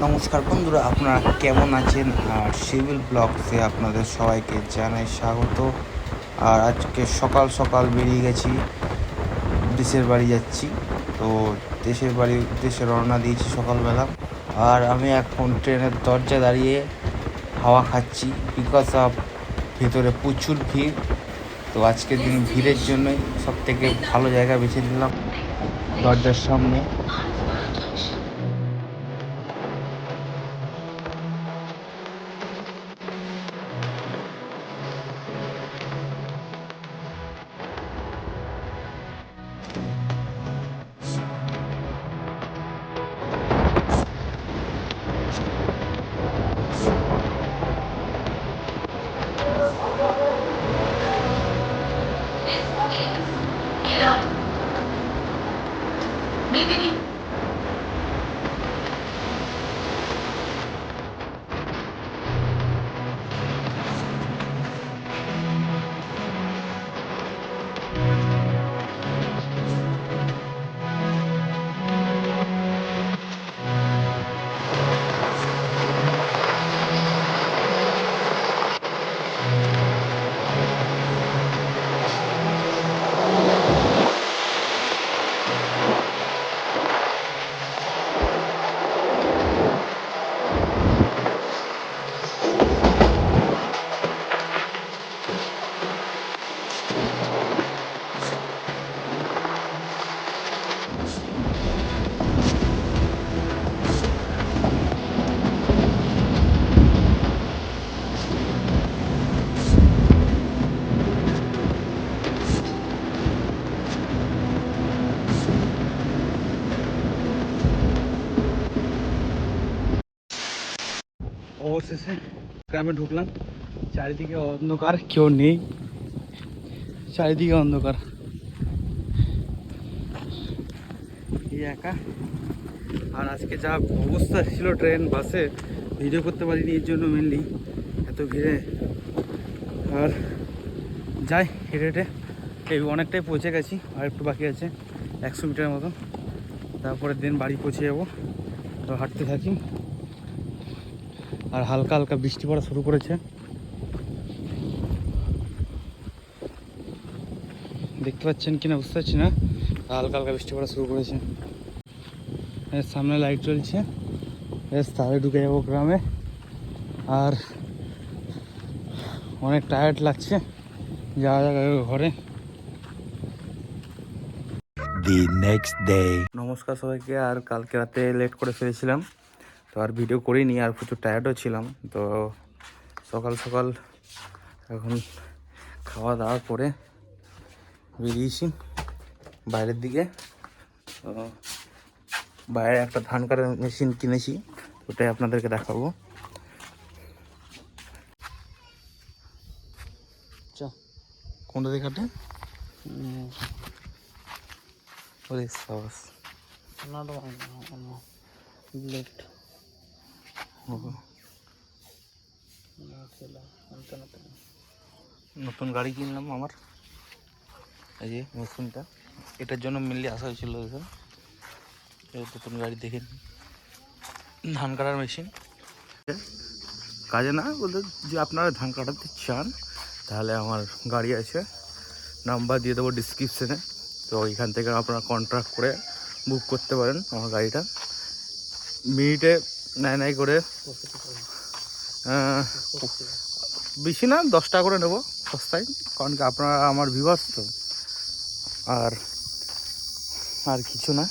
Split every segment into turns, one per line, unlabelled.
নমস্কার বন্ধুরা, আপনারা কেমন আছেন? আর সিভিল ব্লগসে আপনাদের সবাইকে জানাই স্বাগত। আর আজকে সকাল সকাল বেরিয়ে গেছি, দেশের বাড়ি যাচ্ছি। তো দেশে রওনা দিয়েছি সকালবেলা। আর আমি এখন ট্রেনের দরজা দাঁড়িয়ে হাওয়া খাচ্ছি, বিকজ অফ ভেতরে প্রচুর ভিড়। তো আজকের দিন ভিড়ের জন্যই সব থেকে ভালো জায়গা বেছে নিলাম, দরজার সামনে। অবশেষে গ্রামে ঢুকলাম। চারিদিকে অন্ধকার, কেউ নেই, চারিদিকে অন্ধকার, এই একা। আর আজকে যা অবস্থা ছিল ট্রেন বাসে, ভিডিও করতে পারিনি এর জন্য, মেনলি এত ভিড়ে। আর যাই হেঁটে হেঁটে, এই অনেকটাই পৌঁছে গেছি, আর একটু বাকি আছে 100 মিটারের মতো, তারপরে দিন বাড়ি পৌঁছে যাবো। তো হাঁটতে থাকি। আর হালকা হালকা বৃষ্টি পড়া শুরু করেছে, দেখতে পাচ্ছেন কিনা বুঝতে পারছি না। হালকা হালকা বৃষ্টি পড়া শুরু করেছে। এর সামনে লাইট জ্বলছে, বেশ তাহলে ঢুকে যাবো গ্রামে। আর অনেক টায়ার্ড লাগছে, যাওয়া যাক ঘরে। The next day. নমস্কার সবাইকে। আর কালকে রাতে লেট করে ফেলেছিলাম, তো আর ভিডিও করিনি, আর প্রচুর টায়ার্ডও ছিলাম। তো সকাল সকাল এখন খাওয়া দাওয়া করে বেরিয়েছি বাইরের দিকে। তো বাইরে একটা ধান কাটার মেশিন কিনেছি, ওটাই আপনাদেরকে দেখাবো। কোনটা দিয়ে কাটে? ওরে সাবাস। নতুন গাড়ি কিনলাম আমার, এই যে মেশিনটা, এটার জন্য মেনলি আসা হয়েছিল। নতুন গাড়ি দেখে, ধান কাটার মেশিন কাজে না বলতে, যে আপনারা ধান কাটাতে চান তাহলে আমার গাড়ি আছে, নাম্বার দিয়ে দেবো ডিসক্রিপশানে। তো ওইখান থেকে আপনারা কন্ট্রাক্ট করে বুক করতে পারেন আমার গাড়িটা। মিনিটে নাই করে, বেশি না, 10 টাকা করে নেবো সস্তায়, কারণ কি আপনারা আমার ভিউয়ার্স তো। আর আর কিছু না,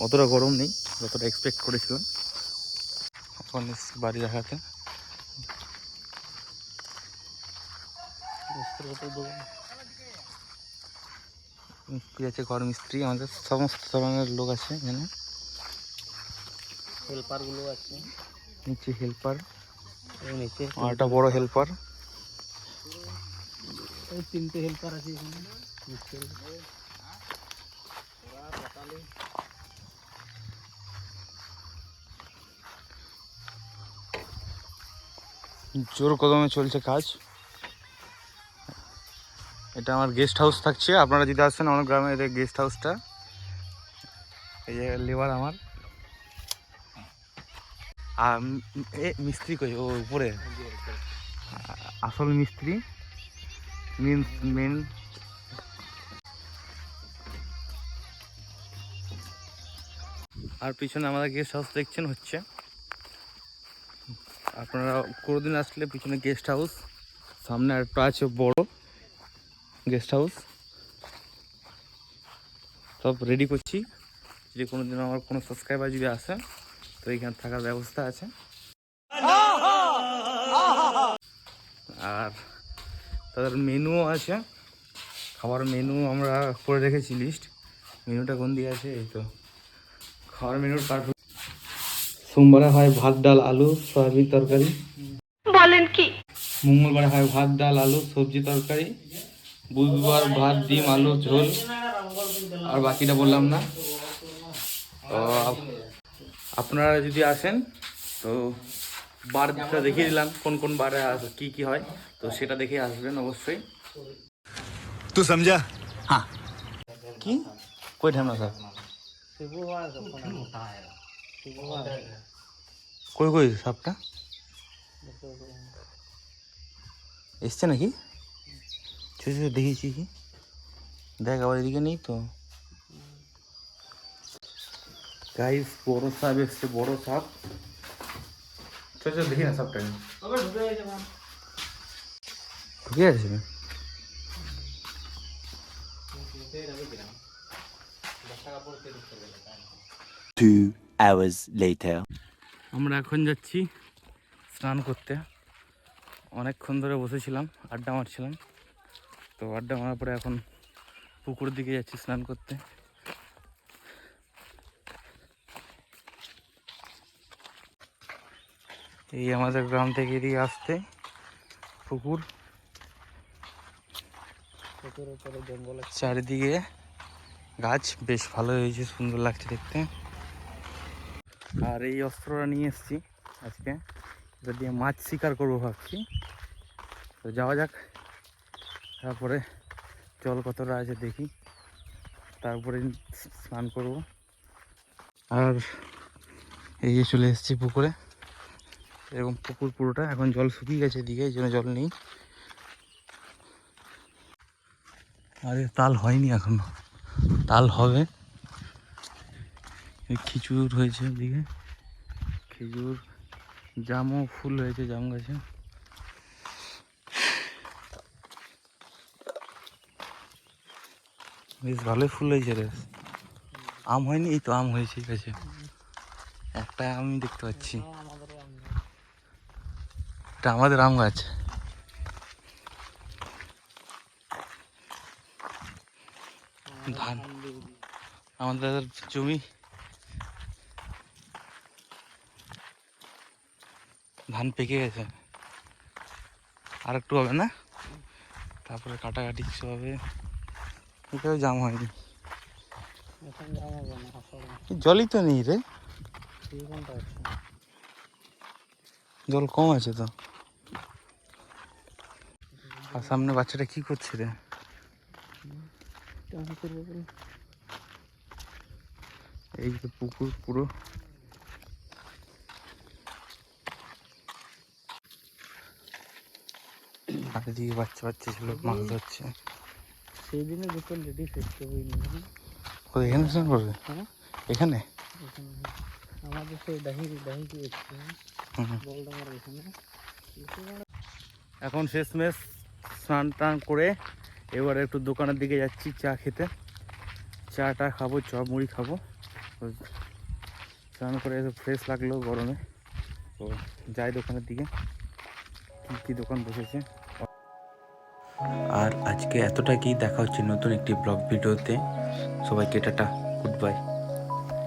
অতটা গরম নেই যতটা এক্সপেক্ট করেছিলাম। এখন বাড়ি দেখাতে মিস্ত্রি আছে, ঘর মিস্ত্রি, আমাদের সমস্ত ধরনের লোক আছে এখানে। হেল্পারগুলো আছে নিচে, হেল্পার নিচে, আর একটা বড় হেল্পার, 3টে হেল্পার আছে এখানে। জোর কদমে চলছে কাজ। এটা আমার গেস্ট হাউস থাকছে, আপনারা যদি আসেন আমার গ্রামে, এটা গেস্ট হাউসটা। এই যে লেবার আমার, আর মিস্ত্রি কই ও উপরে, আসল মিস্ত্রি মেন। আর পিছনে আমাদের গেস্ট হাউস দেখছেন হচ্ছে, আপনারা কোনোদিন আসলে পিছনে গেস্ট হাউস, সামনে একটা আছে বড় গেস্ট হাউস, সব রেডি করছি। যদি কোনোদিন আমার কোনো সাবস্ক্রাইবার যদি আসে তো এইখানে থাকার ব্যবস্থা আছে। আর তাদের মেনুও আছে, খাবার মেনু আমরা করে রেখেছি লিস্ট। মেনুটা কোন দিকে আছে, এই তো খাবার মেনুর তারপর সোমবারে হয় ভাত ডাল আলু সয়াবিন তরকারি, বলেন কি, মঙ্গলবারে হয় ভাত ডাল আলু সবজি তরকারি, বুধবার ভাত ডিম আলু ঝোল, আর বাকিটা বললাম না। তো আপনারা যদি আসেন তো বারটা দেখিয়ে দিলাম কোন কোন বারে কি কি হয়, তো সেটা দেখে আসবেন অবশ্যই।
तू समझा? हाँ।
কি কই ঠাম না স্যার, কই কই সাপটা এসছে নাকি? দেখেছি কি, দেখ আবার এদিকে নেই তো গাইস, বড় সাপ এসছে, বড় সাপ। চল চল দেখি না সাপটা ঢুকে আছে।
2 hours later.
আমরা এখন যাচ্ছি স্নান করতে। অনেকক্ষণ ধরে বসেছিলাম, আড্ডা মারছিলাম, তো আড্ডা মারার পরে এখন পুকুরের দিকে যাচ্ছি স্নান করতে। এই আমাদের গ্রাম থেকে এদিকে আসতে পুকুর, চারিদিকে গাছ, বেশ ভালো হয়েছে, সুন্দর লাগছে দেখতে। আর এই অস্ত্রটা নিয়ে এসেছি আজকে, এটা দিয়ে মাছ শিকার করবো ভাবছি। তো যাওয়া যাক, তারপরে জল কতটা আছে দেখি, তারপরে স্নান করব। আর এই যে চলে এসেছি পুকুরে, এরকম পুকুর পুরোটা এখন জল শুকিয়ে গেছে এদিকে, এই জন্য জল নেই। আরে তাল হয়নি এখনো, তাল হবে। খিচুর হয়েছে এদিকে, খেজুর, জামও ফুল হয়েছে জাম গাছে। বেশ ভালোই ফুল হয়েছে রে। আম হয়নি, এই তো আম হয়েছে গাছে, একটা আমি দেখতে পাচ্ছি, এটা আমাদের আম গাছ। ধান, আমাদের জমি, ধান পেকে গেছে, আর একটু হবে না, তারপরে কাটাকাটি কিছু হবে। এটাও জাম হয়নি, জলই তো নেই রে, জল কম আছে তো। আর সামনে বাচ্চাটা কি করছে রে, এই যে পুকুর পুরো, আর এদিকে বাচ্চা বাচ্চা ছিল মাছ ধরছে।
সেই দিনে দুটো লেডি ফেসতে হইনি,
এখানে স্নান করবে, এখানে
আমাদের সেই দাহি কি এসছে বলডাঙ্গার এখানে।
এখন শেষমেশ স্নান টান করে এবারে একটু দোকানের দিকে যাচ্ছি চা খেতে, চাটা খাবো, চপ মুড়ি খাবো। স্নান করে একটু ফ্রেশ লাগলো গরমে, তো যাই দোকানের দিকে, কী দোকান বসেছে। আর আজকে এতটাই, দেখা হচ্ছে নতুন একটি ব্লগ ভিডিওতে। সবাইকে টাটা, গুড বাই।